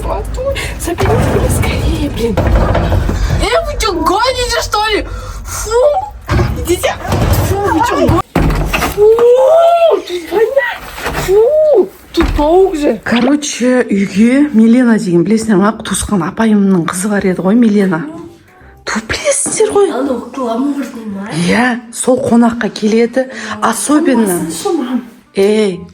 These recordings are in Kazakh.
золотой. Заберите меня скорее, блин. Вы что, гоните, что ли? Фу! Идите! Фу, вы что, гоните? Фу! Тут воняет! Фу! Тут паук же. Короче, үйге Милена деген білесіңдер ма? Туысқан апайымның қызы бар еді ғой, Милена. Білесіңдер ғой. Иә, сол қонаққа келеді. Особенно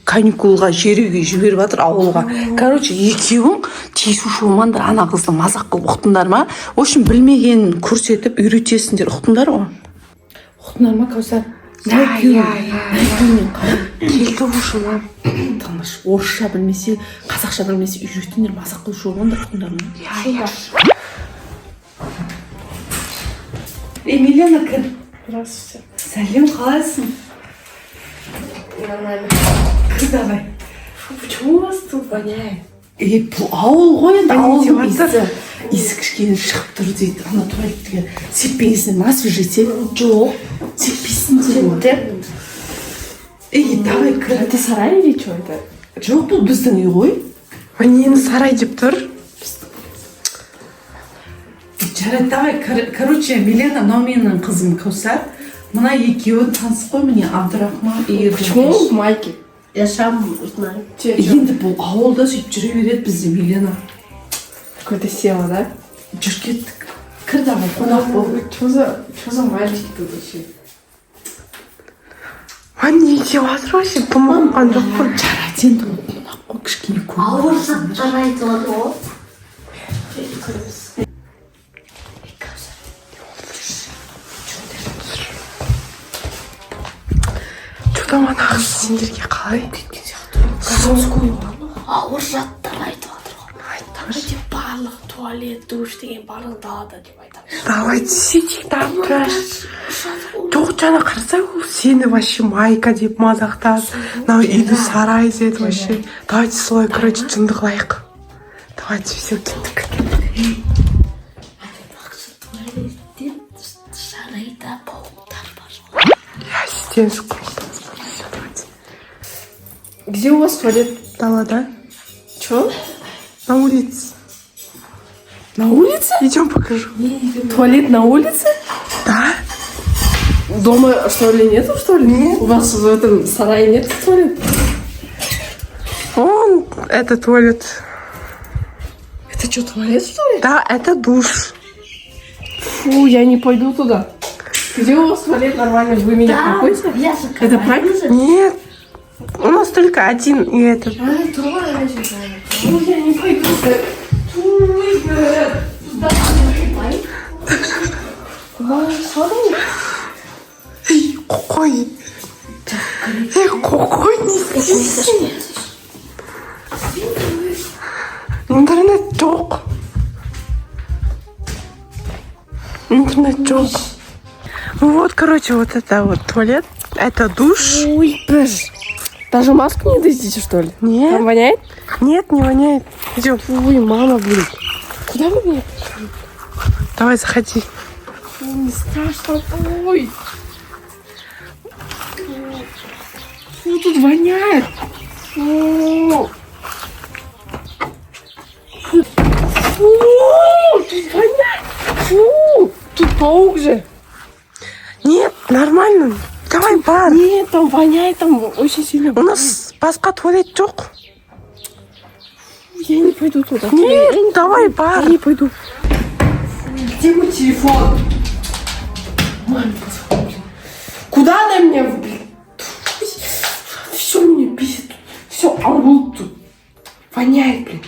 каникулға жеруге жіберіп жатыр ауылға. Короче, екеуің тиісуші болмаңдар, ана қызды мазақ қылып ұқтыңдар ма? В общем, білмегенін көрсетіп үйретесіңдер, ұқтыңдар ғой. Ұқтыңдар ма, Кәусар? Келді ұшыма. Тыныш, орысша білмесе, қазақша білмесе үйретіңдер, мазақ қылушы болмаңдар, ұқтыңдар ма? Милена кір. Здравствуйте. Сәлем, қалайсың? Нормально. Кір давай. Почему у вас тут воняет? Бұл ауыл ғой енді, ауылдың иісі кішкене шығып тұр дейді. Ана туалетке сеппейсің, мас жете? Жоқ, сеппейсің дейді. Давай кір. Это сарай или что это? Жоқ, бұл біздің үй ғой. Нені сарай деп тұр? Жарайды, давай, короче, Милена, мынау менің қызым Кәусар. Мына екеуі таныс қой, міне Абдырахман и Почему в майке? Я сам знаю. Енді бұл ауылда сөйтіп жүре береді бізде Милена. Какой-то села, да? Жүр кеттік. Кір давай, қонақ бол. Что за мальчик тут вообще? Не деп жатыр вообще, тумаған жоқ қой. Жарайды, енді қонақ қой, кішкене көп. Ауыр заттар айтып жатыр ғой. Что-то ана қыз сендерге қалай? Ауыр заттар айтып жатыр ғой. Барлық туалет, душ деген барлығы далада деп айтамыз. Давай сөйтейік, тұраш. Жоқ, жаңа қарасай, ол сені вообще майка деп мазақтады. Мынау үйді сарай деді вообще. Давайте солай, короче, жынды қылайық. Давайте все, кеттік. Туалетте сарайда пауықтар бар ғой. Я сізден скруқтан спорю. Все, давайте. Где у вас туалет? Далада. Чё? На улице. На улице? Идем покажу. Туалет на улице? Да? Дома, что ли, нету, что ли? Нет. У вас в этом сарае нет туалета? Вон, это туалет. Это что, туалет, что ли? Да, это душ. Фу, я не пойду туда. Где у вас туалет нормальный? Вы меня какой-то? Я Это правильно? Нет, у нас только один, и это... Ну, я не пойду. Эй, какой? Какой не здесь? Интернет жоқ. Интернет жоқ. Вот, короче, вот это вот туалет. Это душ. Ой, боже. Даже маску не дадите, что ли? Нет. Там воняет? Нет, не воняет. Идем. Ой, мама, блин. Куда вы меня? Давай, заходи. Ой, не страшно. Ой. Фу, тут воняет. Фу. Фу, тут воняет. Фу, тут паук же. Нет, нормально. Давай, бар. Нет, там воняет, там очень сильно. У нас басқа туалет жоқ. Я не пойду туда. Нет, давай, бар. Я не пойду. Где мой телефон? Маме позвони, блин. Куда она меня, блин? Все меня бесит. Все, аул тут. Воняет, блин.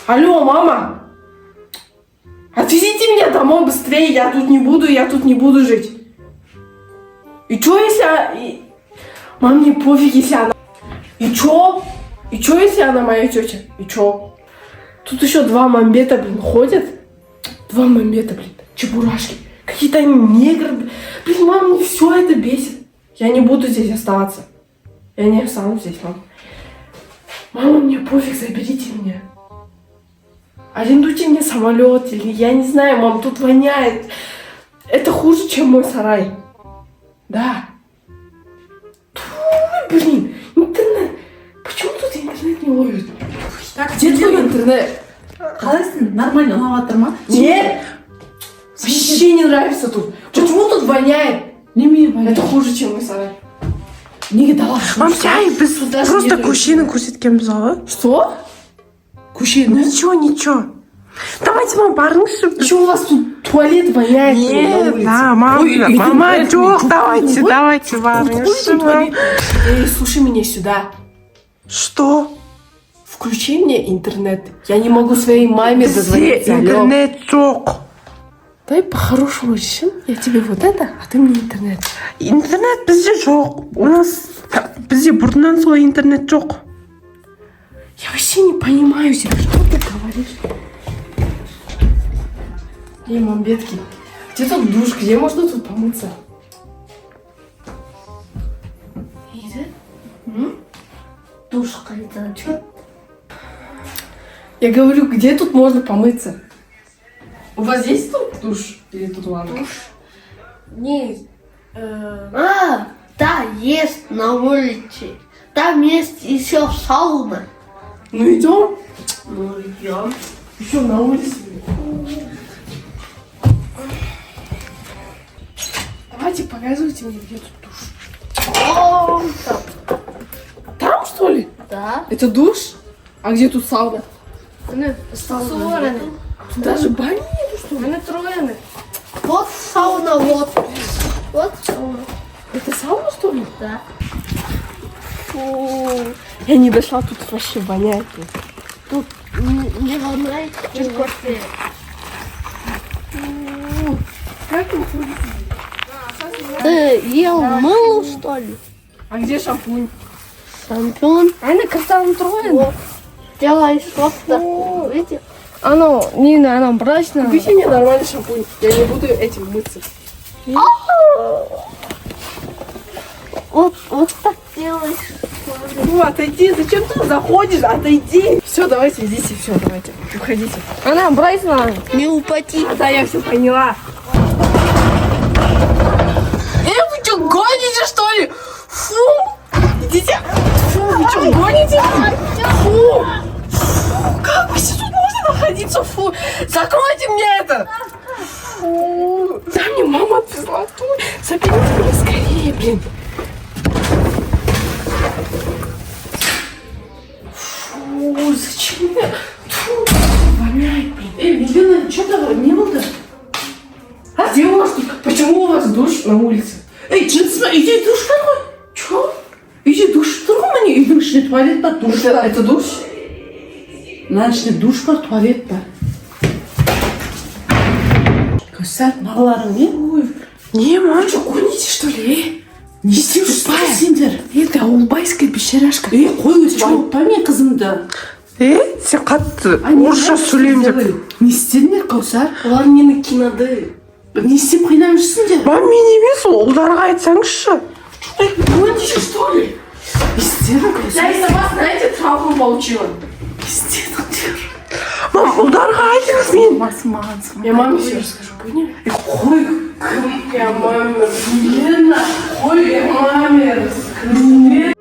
Алло, мама. Отвезите меня домой быстрее. Я тут не буду жить. И чё, если... Мам, мне пофиг, если она... И чё, если она моя тетя? И чё? Тут еще два мамбета, блин, ходят. Два мамбета, блин, чебурашки. Какие-то они негры. Блин, мам, мне все это бесит. Я не буду здесь оставаться. Я не останусь здесь, мам. Мама, мне пофиг, заберите меня. Арендуйте мне самолет или я не знаю, мам, тут воняет. Это хуже, чем мой сарай. Да. Блин, интернет. Почему тут я интернет не ловит. Так, Где твой интернет? қалайсың? Нормально ұнап жатыр ма? Нет! Вообще не нравится тут. Почему тут воняет? Неме бар? Это хуже, чем мой сарай. Неге дала? Мамчай, біз даже просто не көшені көрсеткенбіз ғой. Что? Көшені? Ничего. Давайте мама барыңызшы. Что у вас тут туалет воняет? на Нет, улице? да, мама, Ой, мама, интернет, жоқ, ну, давайте, вот, давайте вот, барыңызшы. вот, туалет. Эй, слушай меня сюда. Что? Включи мне интернет. Я не могу своей маме Бізде дозвониться. Алло. интернет жоқ. Давай по-хорошему решим. Я тебе вот это, а ты мне интернет. Интернет бізде жоқ. У нас бізде бұрыннан солай интернет жоқ. Я вообще не понимаю тебя. Что ты говоришь? Эй, мамбетки, где тут душ? Где можно тут помыться? Душ қайда? Чё? Я говорю, где тут можно помыться? У вас есть тут душ? Или тут ванна? Не. Да, есть на улице. Там есть еще сауна. Ну идем. Ну, идем. Еще на улице. Давайте показывайте мне, где тут душ. О, там. Там, что ли? Да. Это душ? А где тут сауна? Сауна. Тут даже бани нету, что ли? Вот сауна, вот. Вот сауна. Это сауна, что ли? Да. Фу. Я не дошла, тут вообще воняет. Тут не воняет. Кофе. Ты ел мыло, что ли? А где шампунь? Шампунь. Она как-то устроена. Вот. Делай что-то. Видите? Оно, Нина, оно брачное. Купите мне нормальный шампунь. Я не буду этим мыться. Вот так делаешь. Ну, отойди. Зачем ты заходишь? Отойди. Все, давайте, идите. Все, давайте. Уходите. Она брачная. Не упади. Да, я все поняла. Вы что, гоните, что ли? Фу! Идите! Фу, вы что, гоните? Фу! Фу, как вообще тут можно находиться? Фу! Закройте мне это! Фу! Да, мне мама отвезла тут. Заберите меня скорее, блин. Фу, зачем я? Фу, воняет, блин. Милена, что ты не было-то? А где у вас тут? Почему у вас душ на улице? Джинсма, иди душ какой? Чё? Иди душ тұрғын міне үйдің ішінде туалет бар, душ бар. Это душ? Мынаның ішінде душ бар, туалет бар. Көсәр, мағаларың не? Ой, Не, мам. Вы что, гоните, что ли? не істеуші сендер? Это аулбайская пещерашка. Қой өзі ауытпа мен қызымды. Сен қатты орысша сөйлеймін деп. Не істедіңдер, Кәусар? Олар мені кинады. Не істеп қинап жүрсіңдер? Мам, мен емес, ол ұлдарға айтсаңызшы. Гоните, что ли? Не істедің, Кәусар? Я из-за вас, знаете, травму получила. Не істедіңдер? Мам, ұлдарға айтыңыз мен. Басым маған сымай. Я маме все расскажу, поняли? Қой, Я маме Лена, қой, Я маме расскажу.